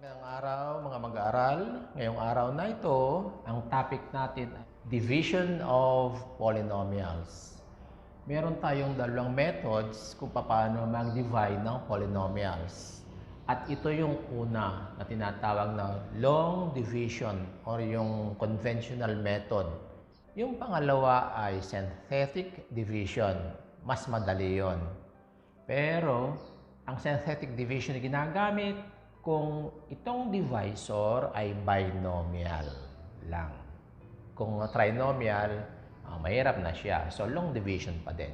Magandang araw mga mag-aaral. Ngayong araw na ito, ang topic natin ay division of polynomials. Meron tayong dalawang methods kung paano mag-divide ng polynomials. At ito yung una na tinatawag na long division or yung conventional method. Yung pangalawa ay synthetic division. Mas madali yon. Pero ang synthetic division na ginagamit kung itong divisor ay binomial lang. Kung trinomial, mahirap na siya. So, long division pa din.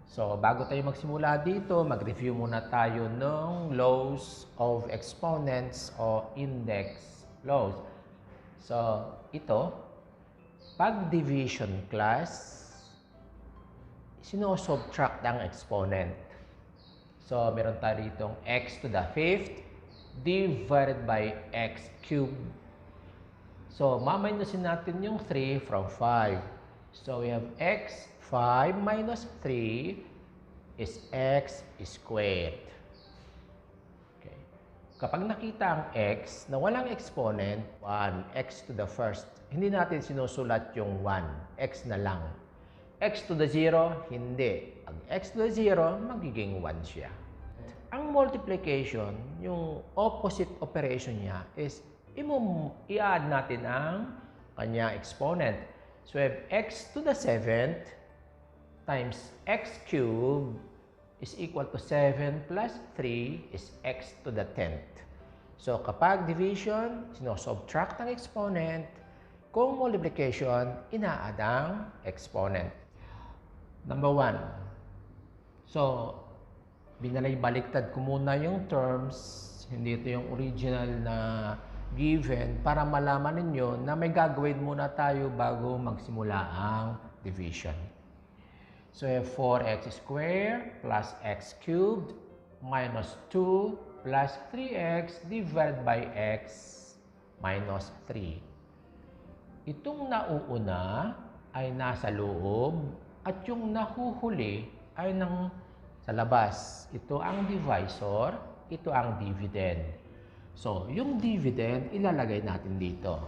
So, bago tayo magsimula dito, mag-review muna tayo ng laws of exponents o index laws. So, ito, pag division class, sino-subtract ang exponent. So, meron tayo ditong x to the 5th divided by x cubed. So, maminusin natin yung 3 from 5. So, we have x, 5 minus 3 is x squared. Okay. Kapag nakita ang x na walang exponent, 1, x to the first, hindi natin sinusulat yung 1, x na lang. X to the 0, hindi. Ang x to the 0, magiging 1 siya. Ang multiplication, yung opposite operation niya is i-add natin ang kanya exponent. So, we have x to the 7th times x cubed is equal to 7 plus 3 is x to the 10th. So, kapag division, sinosubtract ang exponent. Kung multiplication, ina-add ang exponent. Number 1. So, binalay-baliktad ko muna yung terms, hindi ito yung original na given, para malaman ninyo na may gagawin muna tayo bago magsimula ang division. So, 4x squared plus x cubed minus 2 plus 3x divided by x minus 3. Itong nauuna ay nasa loob at yung nahuhuli ay sa labas. Ito ang divisor, ito ang dividend. So, yung dividend, ilalagay natin dito.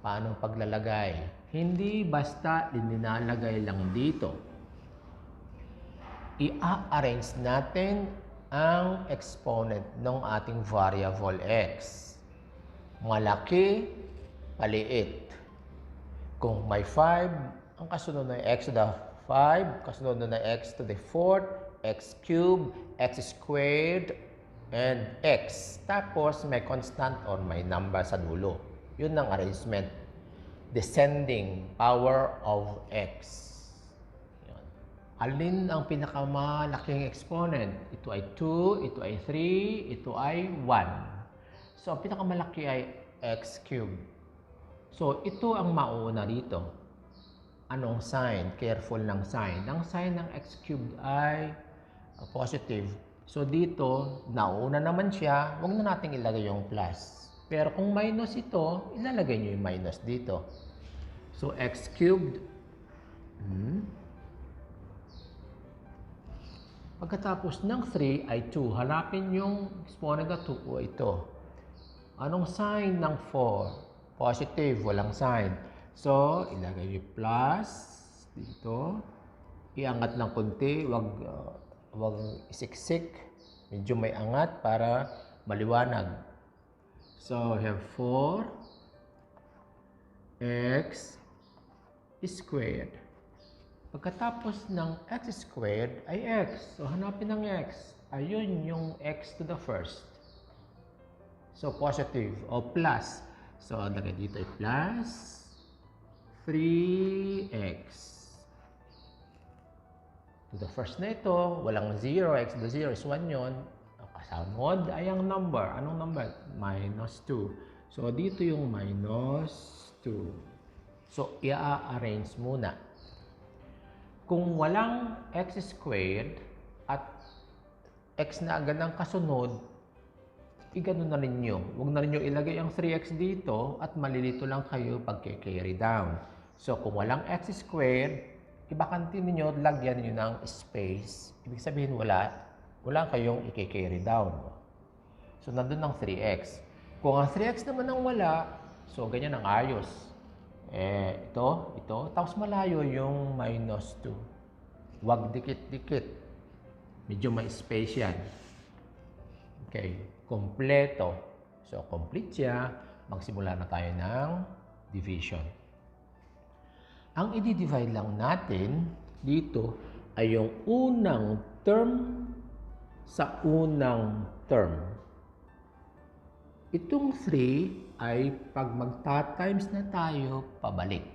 Paano paglalagay? Hindi basta nilalagay lang dito. I-arrange natin ang exponent ng ating variable x. Malaki, paliit. Kung may 5, ang kasunod na x to the 5, kasunod na x to the 4th, x cubed, x squared, and x. Tapos may constant or may number sa dulo. Yun ang arrangement. Descending power of x. Yun. Alin ang pinakamalaking exponent? Ito ay 2, ito ay 3, ito ay 1. So, ang pinakamalaki ay x cubed. So, ito ang mauna dito. Anong sign? Careful ng sign. Ang sign ng x cubed ay positive. So, dito, nauna naman siya, huwag na natin ilagay yung plus. Pero kung minus ito, ilalagay nyo yung minus dito. So, x cubed. Pagkatapos ng 3 ay 2. Hanapin yung exponent na 2 o ito. Anong sign ng 4? Positive, walang sign. So, ilagay yung plus dito. Iangat ng konti, wag isiksik. Medyo may angat para maliwanag. So, we have 4x squared. Pagkatapos ng x squared ay x. So, hanapin ng x. Ayun yung x to the first. So, positive o plus. So, lagay dito ay plus 3x. To the first na ito, walang 0. X to the 0 is 1 yun. Kasunod ay ang number. Anong number? Minus 2. So, dito yung minus 2. So, i-arrange muna. Kung walang x squared at x na agad ang kasunod, i-ganon na ninyo. Huwag na ninyo ilagay ang 3x dito at malilito lang kayo pag carry down. So, kung walang x squared, ibakante ninyo, lagyan niyo ng space. Ibig sabihin, wala kayong i-carry down. So, nandun ang 3x. Kung ang 3x naman ang wala, so, ganyan ang ayos. Ito. Tapos malayo yung minus 2. Huwag dikit-dikit. Medyo may space yan. Okay. Kompleto. So, complete siya. Magsimula na tayo ng division. Ang i-divide lang natin dito ay yung unang term sa unang term. Itong 3 ay pag magta-times na tayo, pabalik.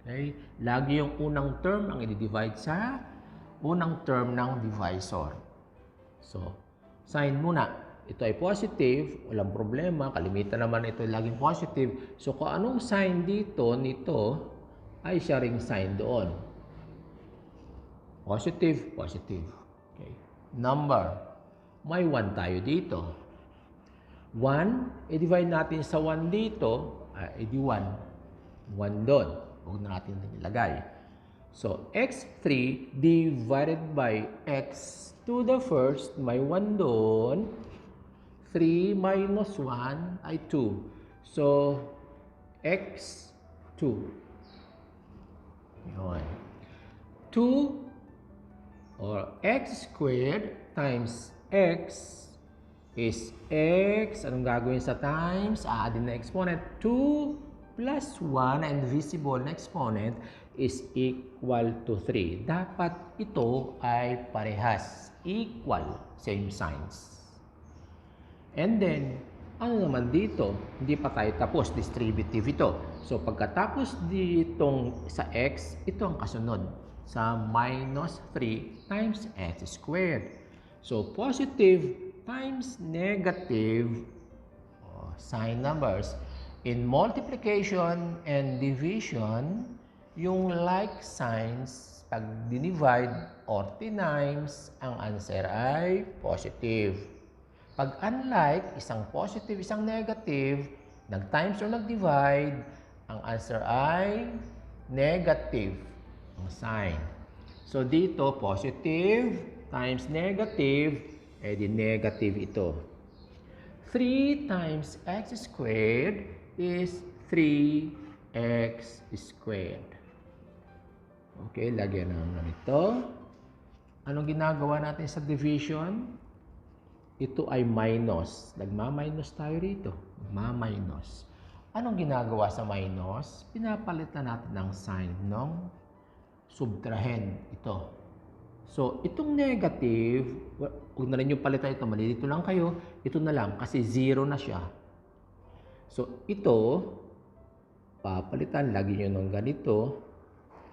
Okay? Lagi yung unang term ang i-divide sa unang term ng divisor. So, sign muna. Ito ay positive, walang problema. Kalimitan naman ito ay laging positive. So, kung anong sign dito, nito, ay siya ring sign doon. Positive, positive. Okay. Number. May 1 tayo dito. 1, i-divide natin sa 1 dito, edi 1. 1 doon. Huwag na natin ilagay. So, x3 divided by x to the first, may 1 doon. 3 minus 1 ay 2. So, x2. Yun. 2 or x squared times x is x. Anong gagawin sa times? Addin na exponent. 2 plus 1 and visible na exponent is equal to 3. Dapat ito ay parehas. Equal. Same signs. And then, ano naman dito? Hindi pa tayo tapos. Distributive ito. So, pagkatapos ditong sa x, ito ang kasunod. Sa minus 3 times x squared. So, positive times negative sign numbers. In multiplication and division, yung like signs, pag dinivide or times, ang answer ay positive. Pag unlike, isang positive, isang negative, nag-times or nag-divide, ang answer ay negative ang sign. So, dito, positive times negative, di negative ito. 3 times x squared is 3x squared. Okay, lagyan naman ito. Anong ginagawa natin sa division? Ito ay minus. Nagma-minus tayo rito. Nagma-minus. Anong ginagawa sa minus? Pinapalitan natin ng sign ng subtrahend ito. So, itong negative, huwag na rin yung palitan ito. Malilito lang kayo. Ito na lang kasi 0 na siya. So, ito, papalitan. Lagi nyo ng ganito.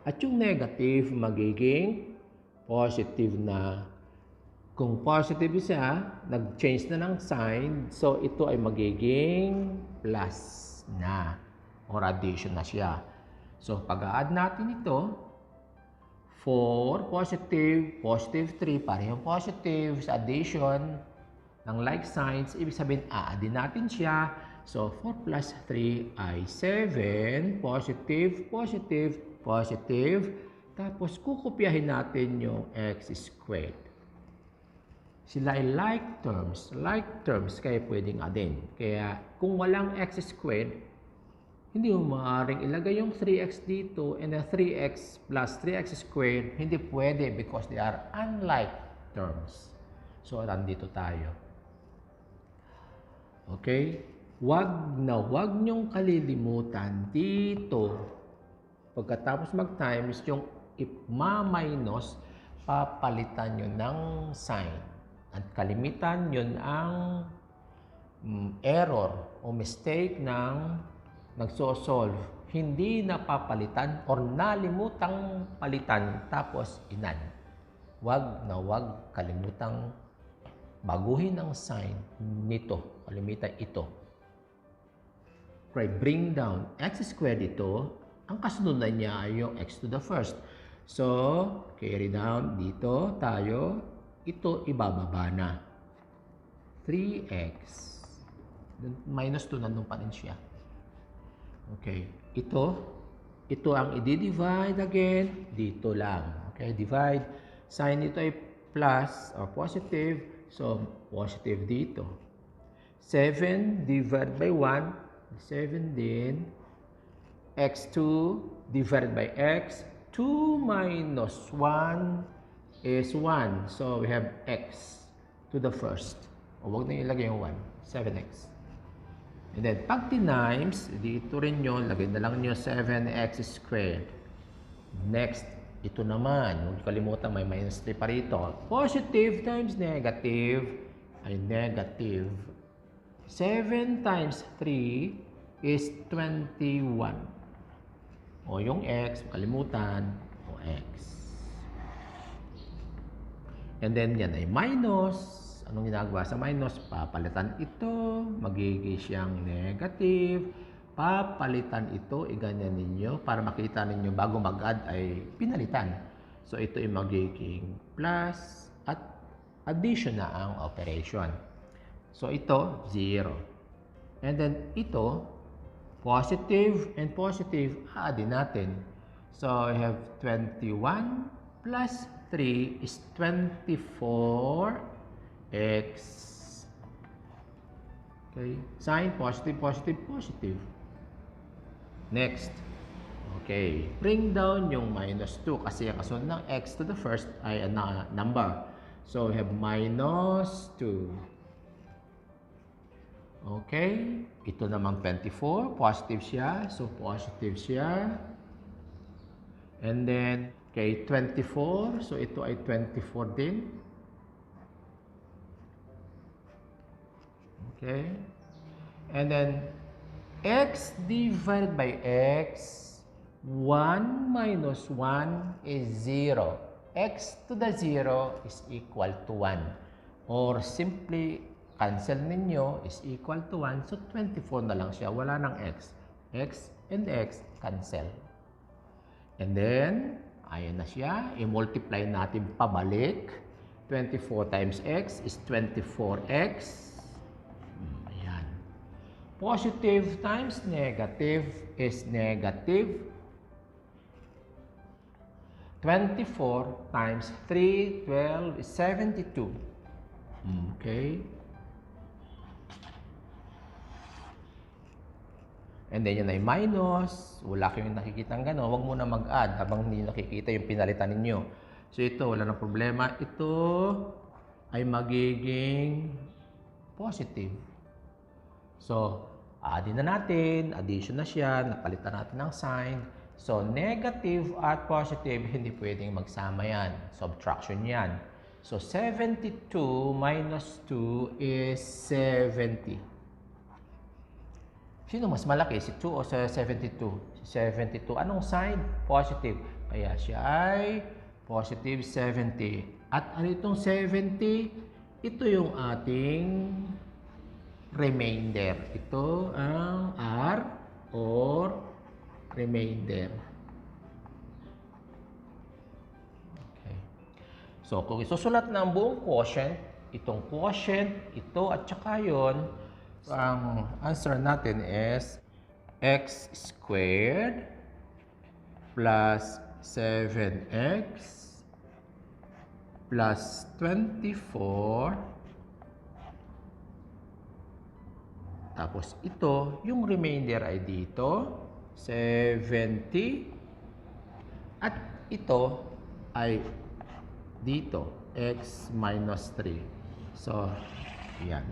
At yung negative, magiging positive na. Kung positive siya, nag-change na ng sign. So, ito ay magiging plus na. Or addition na siya. So, pag-a-add natin ito, 4, positive, positive 3, parehong positive sa addition ng like signs. Ibig sabihin, aadin natin siya. So, 4 plus 3 ay 7, positive, positive, positive. Tapos, kukopyahin natin yung x squared. Sila ay like terms, kaya pwedeng addin. Kaya, kung walang x squared, hindi mo maaaring ilagay yung 3x dito and then 3x plus 3x squared. Hindi pwede because they are unlike terms. So, nandito tayo. Okay? Wag nyong kalilimutan dito. Pagkatapos mag-times, yung ma-minus, papalitan nyo ng sign. At kalimitan yun ang error o mistake ng nagsosolve, hindi napapalitan or nalimutang palitan tapos inan. Wag kalimutang baguhin ang sign nito. Kalimitan ito. Okay, bring down x squared ito. Ang kasunod na niya ay yung x to the first. So, carry down dito tayo. Ito ibababa na. 3x. Minus 2 nandun pa rin siya. Okay, ito ang i-divide again, dito lang. Okay, divide. Sign nito ay plus or positive, so positive dito. 7 divided by 1, 7 din. X2 divided by x, 2 minus 1 is 1. So, we have x to the first. O, huwag na ilagay yung 1. 7x. And then, pag times, dito rin yun, lagay na lang nyo 7x squared. Next, ito naman. Huwag kalimutan, may minus 3 pa rito. Positive times negative ay negative. 7 times 3 is 21. O yung x, kalimutan, o x. And then yan ay minus. Anong ginagawa sa minus? Papalitan ito, magiging siyang negative. Papalitan ito, iganyan ninyo para makita ninyo bago mag-add ay pinalitan. So ito ay magiging plus at addition na ang operation. So ito, 0. And then ito, positive and positive, add-in natin. So we have 21 plus 3 is 24x. Okay, sign positive, positive, positive. Next. Okay, bring down yung minus 2 kasi ang kasunod ng x to the first ay a number. So we have minus 2. Okay, ito namang 24, positive siya. So positive siya. And then, okay, 24. So ito ay 24 din. Okay. And then, x divided by x, 1 minus 1 is 0. X to the 0 is equal to 1. Or simply, cancel ninyo is equal to 1. So, 24 na lang siya. Wala ng x. X and x, cancel. And then, ayan na siya. I-multiply natin pabalik. 24 times x is 24x. Ayan. Positive times negative is negative. 24 times 3, 12 is 72. Okay. And then yun ay minus. Wala kayong nakikita ng gano'n. Huwag mo na mag-add habang hindi nakikita yung pinalitan ninyo. So ito, wala nang problema. Ito ay magiging positive. So, add-in na natin. Addition na siya. Napalitan natin ng sign. So, negative at positive, hindi pwedeng magsama yan. Subtraction yan. So, 72 minus 2 is 70. Sino mas malaki? Si 2 o sa 72? Si 72. Anong sign? Positive. Kaya siya ay positive 70. At ano itong 70? Ito yung ating remainder. Ito ang R or remainder. Okay. So, kung isusulat na ang buong quotient, itong quotient, ito at saka yun, ang answer natin is x squared plus 7x plus 24. Tapos ito, yung remainder ay dito, 70. At ito ay dito, x minus 3. So, yan.